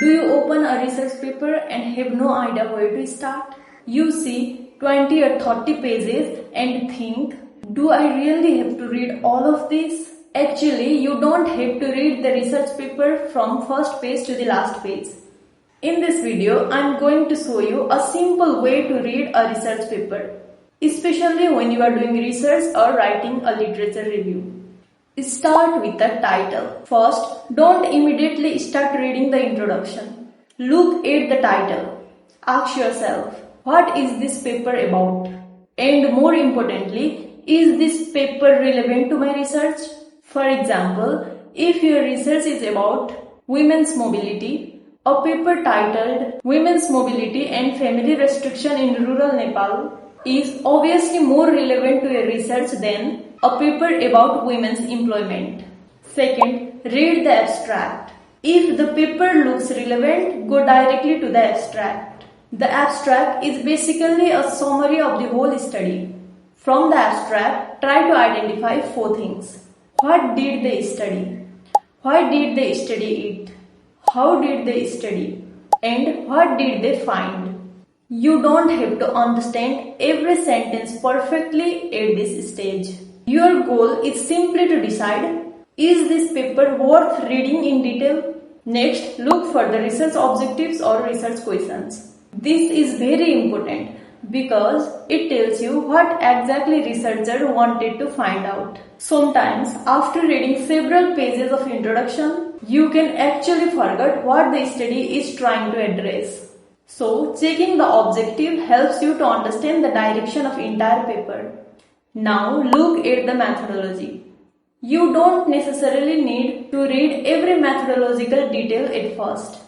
Do you open a research paper and have no idea where to start? You see 20 or 30 pages and think, do I really have to read all of this? Actually, you don't have to read the research paper from first page to the last page. In this video, I am going to show you a simple way to read a research paper, especially when you are doing research or writing a literature review. Start with the title. First, don't immediately start reading the introduction. Look at the title. Ask yourself, what is this paper about? And more importantly, is this paper relevant to my research? For example, if your research is about women's mobility, a paper titled Women's Mobility and Family Restriction in Rural Nepal is obviously more relevant to your research than a paper about women's employment. Second, read the abstract. If the paper looks relevant, go directly to the abstract. The abstract is basically a summary of the whole study. From the abstract, try to identify 4 things. What did they study? Why did they study it? How did they study? And what did they find? You don't have to understand every sentence perfectly at this stage. Your goal is simply to decide, is this paper worth reading in detail? Next, look for the research objectives or research questions. This is very important because it tells you what exactly researcher wanted to find out. Sometimes, after reading several pages of introduction, you can actually forget what the study is trying to address. So, checking the objective helps you to understand the direction of entire paper. Now, look at the methodology. You don't necessarily need to read every methodological detail at first.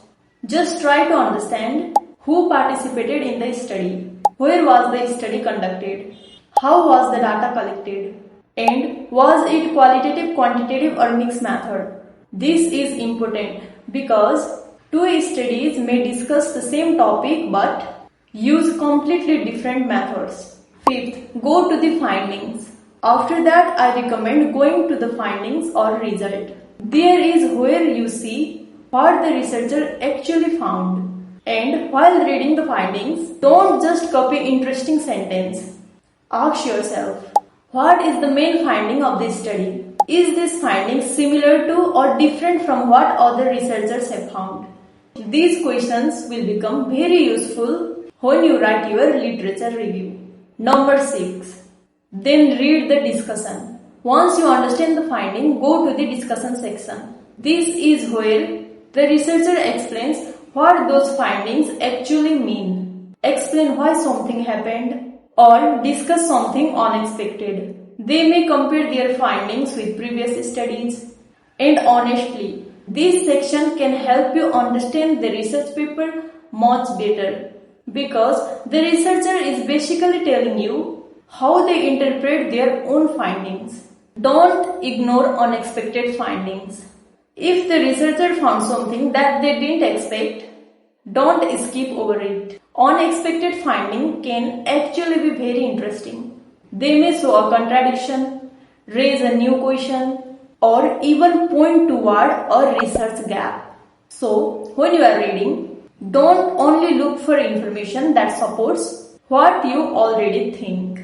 Just try to understand who participated in the study, where was the study conducted, how was the data collected, and was it qualitative, quantitative or mixed method. This is important because 2 studies may discuss the same topic but use completely different methods. Fifth, go to the findings. After that, I recommend going to the findings or result. There is where you see what the researcher actually found. And while reading the findings, don't just copy interesting sentence. Ask yourself, what is the main finding of this study? Is this finding similar to or different from what other researchers have found? These questions will become very useful when you write your literature review. Number 6. Then read the discussion. Once you understand the finding, go to the discussion section. This is where the researcher explains what those findings actually mean, explain why something happened, or discuss something unexpected. They may compare their findings with previous studies. And honestly, this section can help you understand the research paper much better because the researcher is basically telling you how they interpret their own findings. Don't ignore unexpected findings. If the researcher found something that they didn't expect, don't skip over it. Unexpected finding can actually be very interesting. They may show a contradiction, raise a new question, or even point toward a research gap. So, when you are reading, don't only look for information that supports what you already think.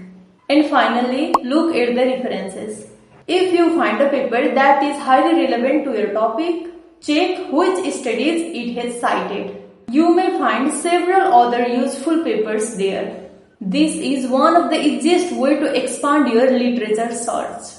And finally, look at the references. If you find a paper that is highly relevant to your topic, check which studies it has cited. You may find several other useful papers there. This is one of the easiest way to expand your literature search.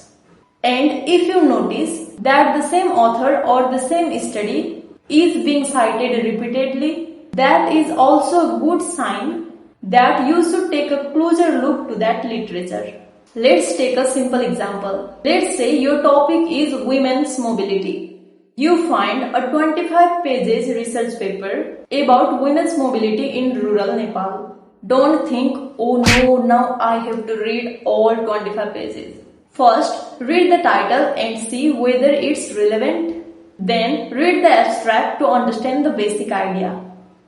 And if you notice that the same author or the same study is being cited repeatedly, that is also a good sign that you should take a closer look to that literature. Let's take a simple example. Let's say your topic is women's mobility. You find a 25 pages research paper about women's mobility in rural Nepal. Don't think, oh no, now I have to read all 25 pages. First, read the title and see whether it's relevant. Then, read the abstract to understand the basic idea.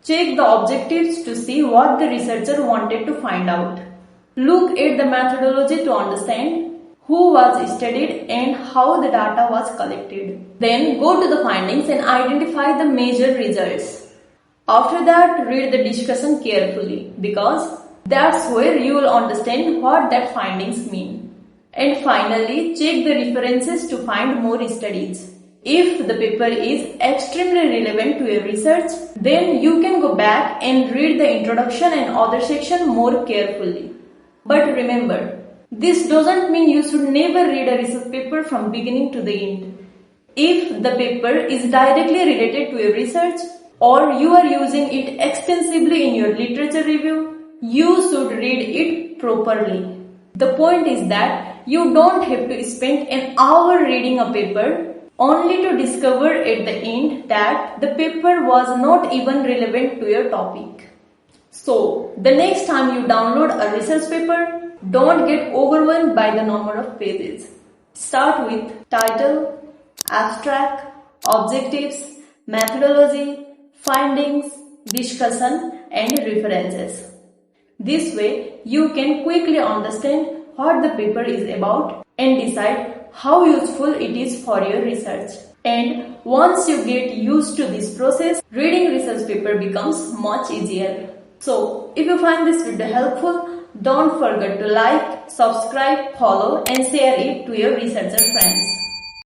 Check the objectives to see what the researcher wanted to find out. Look at the methodology to understand who was studied and how the data was collected. Then, go to the findings and identify the major results. After that, read the discussion carefully because that's where you will understand what that findings mean. And finally, check the references to find more studies. If the paper is extremely relevant to your research, then you can go back and read the introduction and other section more carefully. But remember, this doesn't mean you should never read a research paper from beginning to the end. If the paper is directly related to your research or you are using it extensively in your literature review, you should read it properly. The point is that you don't have to spend an hour reading a paper only to discover at the end that the paper was not even relevant to your topic. So, the next time you download a research paper, don't get overwhelmed by the number of pages. Start with title, abstract, objectives, methodology, findings, discussion, and references. This way, you can quickly understand what the paper is about and decide how useful it is for your research. And once you get used to this process, reading research paper becomes much easier. So, if you find this video helpful, don't forget to like, subscribe, follow and share it to your researcher friends.